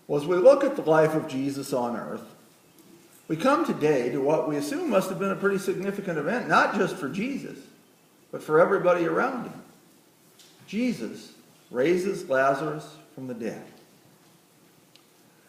Well, as we look at the life of Jesus on earth, we come today to what we assume must have been a pretty significant event, not just for Jesus, but for everybody around him. Jesus raises Lazarus from the dead.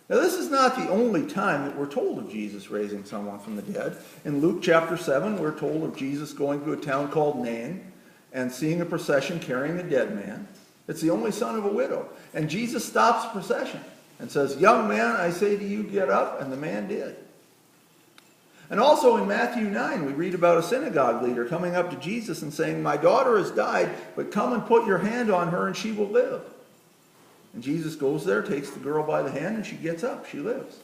Now, this is not the only time that we're told of Jesus raising someone from the dead. In Luke chapter 7, we're told of Jesus going to a town called Nain and seeing a procession carrying a dead man. It's the only son of a widow. And Jesus stops the procession and says, "Young man, I say to you, get up." And the man did. And also in Matthew 9, we read about a synagogue leader coming up to Jesus and saying, "My daughter has died, but come and put your hand on her and she will live." And Jesus goes there, takes the girl by the hand, and she gets up. She lives.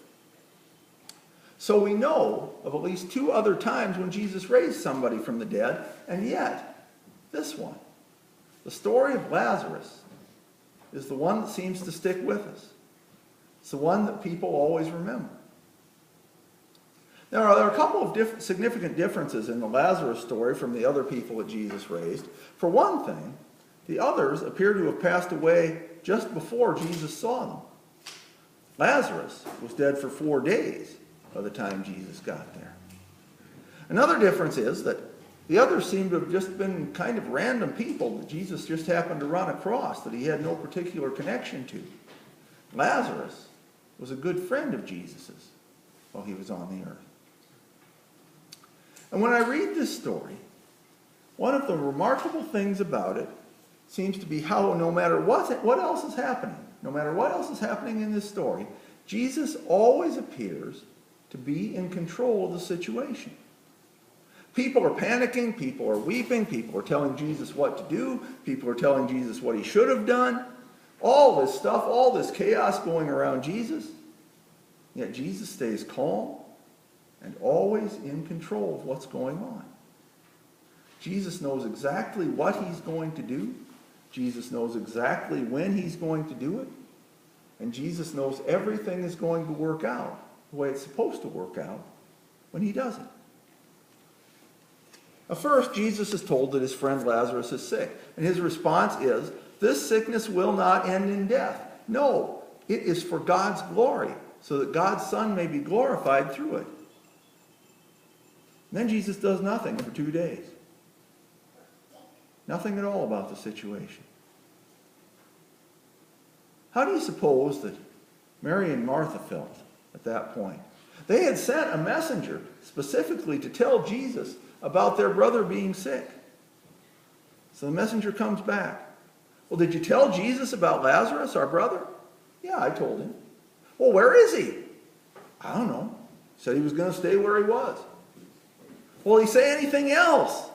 So we know of at least 2 other times when Jesus raised somebody from the dead, and yet this one, the story of Lazarus, is the one that seems to stick with us. It's the one that people always remember. Now, there are a couple of significant differences in the Lazarus story from the other people that Jesus raised. For one thing, the others appear to have passed away just before Jesus saw them. Lazarus was dead for 4 days by the time Jesus got there. Another difference is that the others seem to have just been kind of random people that Jesus just happened to run across, that he had no particular connection to. Lazarus was a good friend of Jesus's while he was on the earth. And when I read this story, one of the remarkable things about it seems to be how no matter what else is happening in this story, Jesus always appears to be in control of the situation. People are panicking, people are weeping, people are telling Jesus what to do, people are telling Jesus what he should have done. All this stuff, all this chaos going around Jesus, yet Jesus stays calm and always in control of what's going on. Jesus knows exactly what he's going to do. Jesus knows exactly when he's going to do it. And Jesus knows everything is going to work out the way it's supposed to work out when he does it. Now, first, Jesus is told that his friend Lazarus is sick. And his response is, "This sickness will not end in death. No, it is for God's glory, so that God's Son may be glorified through it." And then Jesus does nothing for 2 days. Nothing at all about the situation. How do you suppose that Mary and Martha felt at that point? They had sent a messenger specifically to tell Jesus about their brother being sick. So the messenger comes back. "Well, did you tell Jesus about Lazarus, our brother?" "Yeah, I told him." "Well, where is he?" "I don't know. Said he was going to stay where he was." "Well, did he say anything else?"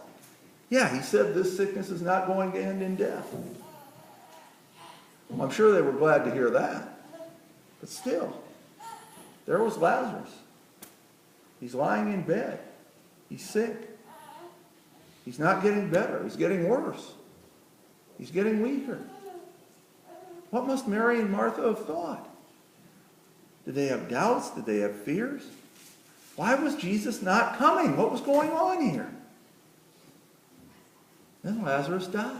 "Yeah, he said this sickness is not going to end in death." Well, I'm sure they were glad to hear that. But still, there was Lazarus. He's lying in bed. He's sick. He's not getting better. He's getting worse. He's getting weaker. What must Mary and Martha have thought? Did they have doubts? Did they have fears? Why was Jesus not coming? What was going on here? Then Lazarus dies.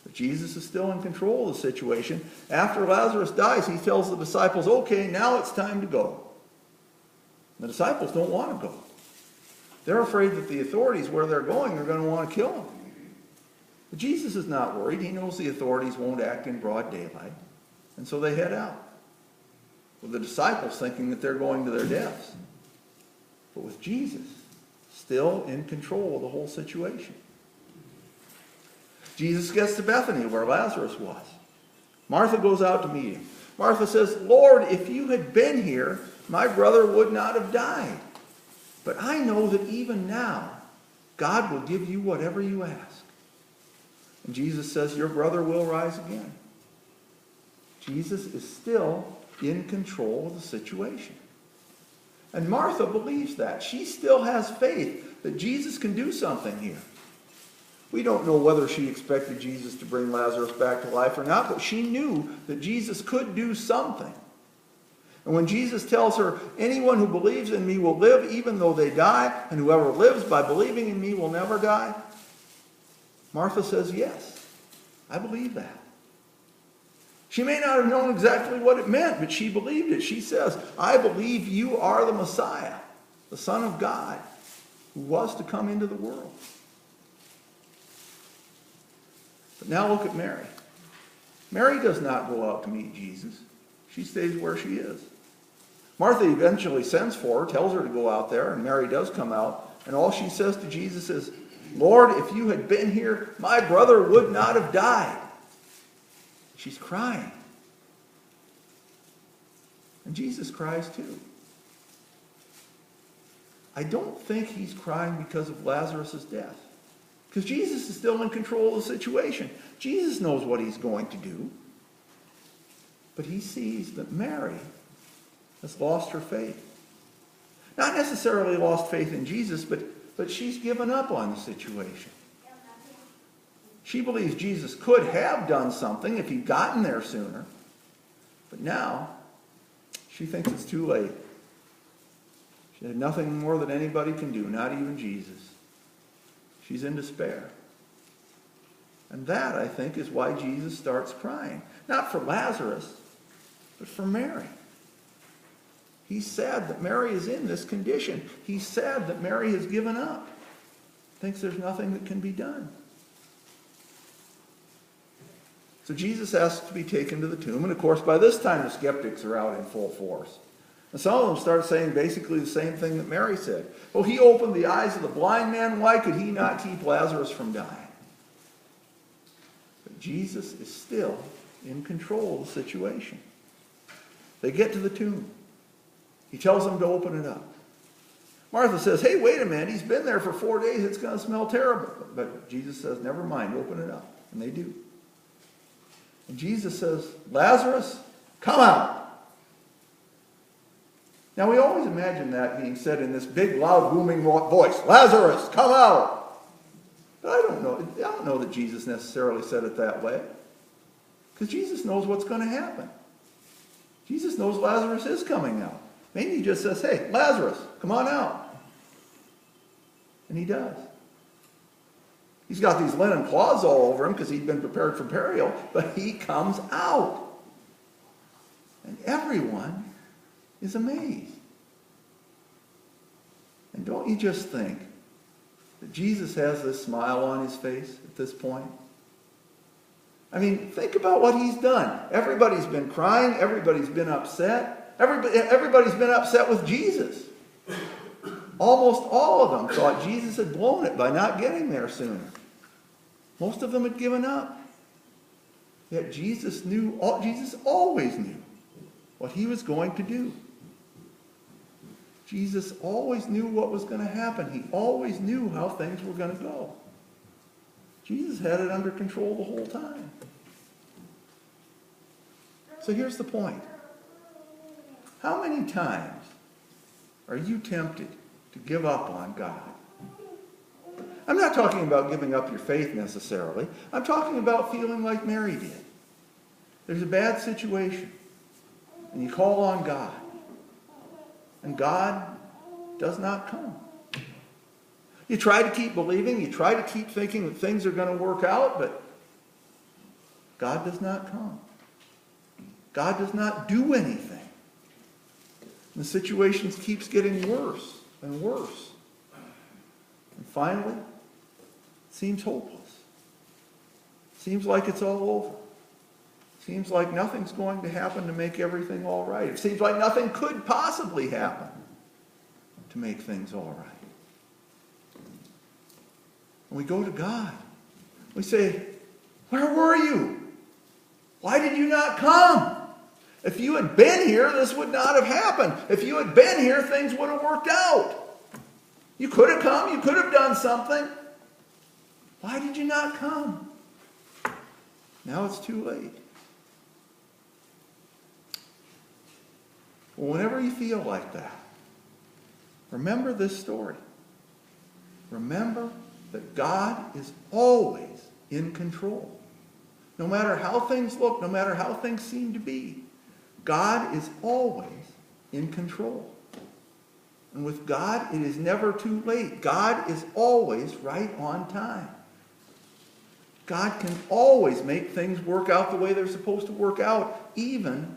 But Jesus is still in control of the situation. After Lazarus dies, he tells the disciples, "Okay, now it's time to go." The disciples don't want to go. They're afraid that the authorities, where they're going, are going to want to kill them. But Jesus is not worried. He knows the authorities won't act in broad daylight. And so they head out, with the disciples thinking that they're going to their deaths. But with Jesus still in control of the whole situation. Jesus gets to Bethany, where Lazarus was. Martha goes out to meet him. Martha says, "Lord, if you had been here, my brother would not have died. But I know that even now, God will give you whatever you ask." And Jesus says, "Your brother will rise again." Jesus is still in control of the situation. And Martha believes that. She still has faith that Jesus can do something here. We don't know whether she expected Jesus to bring Lazarus back to life or not, but she knew that Jesus could do something. And when Jesus tells her, "Anyone who believes in me will live even though they die, and whoever lives by believing in me will never die," Martha says, "Yes, I believe that." She may not have known exactly what it meant, but she believed it. She says, I believe you are the Messiah, the Son of God, who was to come into the world. But now look at Mary. Mary does not go out to meet Jesus. She stays where she is. Martha eventually sends for her, tells her to go out there, and Mary does come out. And all she says to Jesus is, Lord, if you had been here, my brother would not have died. She's crying. And Jesus cries too. I don't think he's crying because of Lazarus' death. Because Jesus is still in control of the situation. Jesus knows what he's going to do. But he sees that Mary has lost her faith. Not necessarily lost faith in Jesus, but she's given up on the situation. She believes Jesus could have done something if he'd gotten there sooner. But now, she thinks it's too late. She had nothing more that anybody can do, not even Jesus. She's in despair. And that, I think, is why Jesus starts crying. Not for Lazarus, but for Mary. He's sad that Mary is in this condition. He's sad that Mary has given up. Thinks there's nothing that can be done. So Jesus asks to be taken to the tomb. And of course, by this time, the skeptics are out in full force. And some of them start saying basically the same thing that Mary said. Well, he opened the eyes of the blind man. Why could he not keep Lazarus from dying? But Jesus is still in control of the situation. They get to the tomb. He tells them to open it up. Martha says, hey, wait a minute. He's been there for 4 days. It's going to smell terrible. But Jesus says, never mind. Open it up. And they do. And Jesus says, Lazarus, come out. Now, we always imagine that being said in this big, loud, booming voice. Lazarus, come out. But I don't know that Jesus necessarily said it that way. Because Jesus knows what's going to happen. Jesus knows Lazarus is coming out. Maybe he just says, hey, Lazarus, come on out. And he does. He's got these linen cloths all over him because he'd been prepared for burial, but he comes out. And everyone is amazed. And don't you just think that Jesus has this smile on his face at this point? I mean, think about what he's done. Everybody's been crying. Everybody's been upset. Everybody's been upset with Jesus. Almost all of them thought Jesus had blown it by not getting there sooner. Most of them had given up. Yet Jesus always knew what he was going to do. Jesus always knew what was going to happen. He always knew how things were going to go. Jesus had it under control the whole time. So here's the point. How many times are you tempted to give up on God? I'm not talking about giving up your faith necessarily. I'm talking about feeling like Mary did. There's a bad situation, and you call on God, and God does not come. You try to keep believing, you try to keep thinking that things are going to work out, but God does not come. God does not do anything. And the situation keeps getting worse and worse. And finally, it seems hopeless. Seems like it's all over. Seems like nothing's going to happen to make everything all right. It seems like nothing could possibly happen to make things all right. And we go to God. We say, where were you? Why did you not come? If you had been here, this would not have happened. If you had been here, things would have worked out. You could have come. You could have done something. Why did you not come? Now it's too late. Well, whenever you feel like that, remember this story. Remember that God is always in control. No matter how things look, no matter how things seem to be, God is always in control. And with God, it is never too late. God is always right on time. God can always make things work out the way they're supposed to work out, even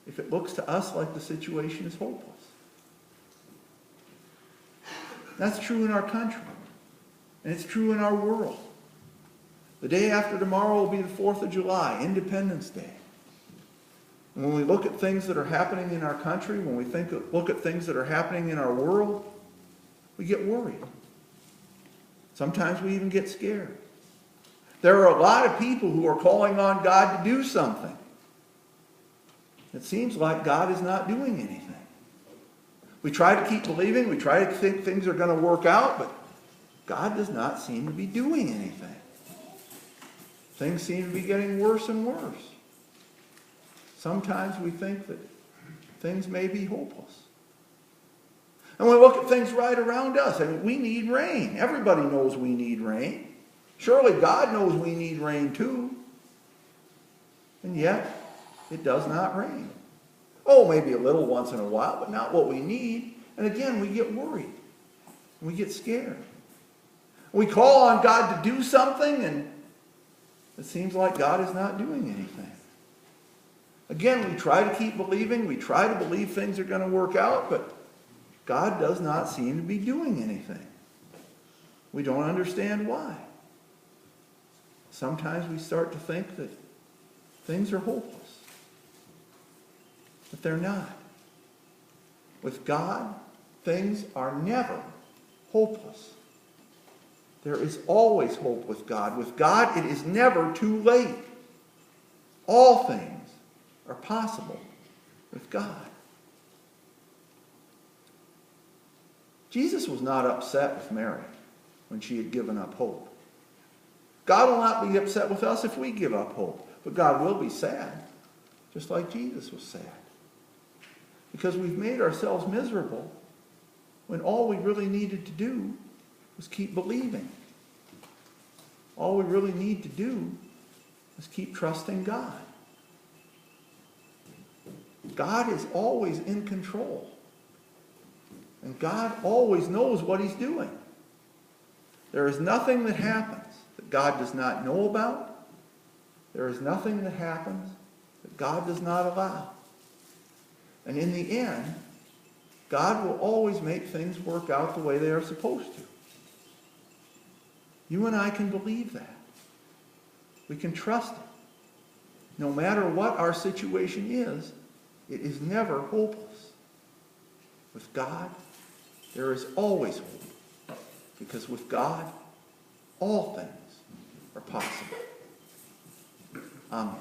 if it looks to us like the situation is hopeless. That's true in our country, and it's true in our world. The day after tomorrow will be the 4th of July, Independence Day. And when we look at things that are happening in our country, when we look at things that are happening in our world, we get worried. Sometimes we even get scared. There are a lot of people who are calling on God to do something. It seems like God is not doing anything. We try to keep believing, we try to think things are going to work out, but God does not seem to be doing anything. Things seem to be getting worse and worse. Sometimes we think that things may be hopeless. And we look at things right around us. I mean, we need rain. Everybody knows we need rain. Surely God knows we need rain too. And yet, it does not rain. Oh, maybe a little once in a while, but not what we need. And again, we get worried. We get scared. We call on God to do something, and it seems like God is not doing anything. Again, we try to keep believing. We try to believe things are going to work out, but God does not seem to be doing anything. We don't understand why. Sometimes we start to think that things are hopeless. But they're not. With God, things are never hopeless. There is always hope with God. With God, it is never too late. All things are possible with God. Jesus was not upset with Mary when she had given up hope. God will not be upset with us if we give up hope. But God will be sad, just like Jesus was sad. Because we've made ourselves miserable when all we really needed to do was keep believing. All we really need to do is keep trusting God. God is always in control. And God always knows what he's doing. There is nothing that happens that God does not know about. There is nothing that happens that God does not allow. And in the end, God will always make things work out the way they are supposed to. You and I can believe that. We can trust it. No matter what our situation is, it is never hopeless. With God, there is always hope. Because with God, all things are possible. Amen.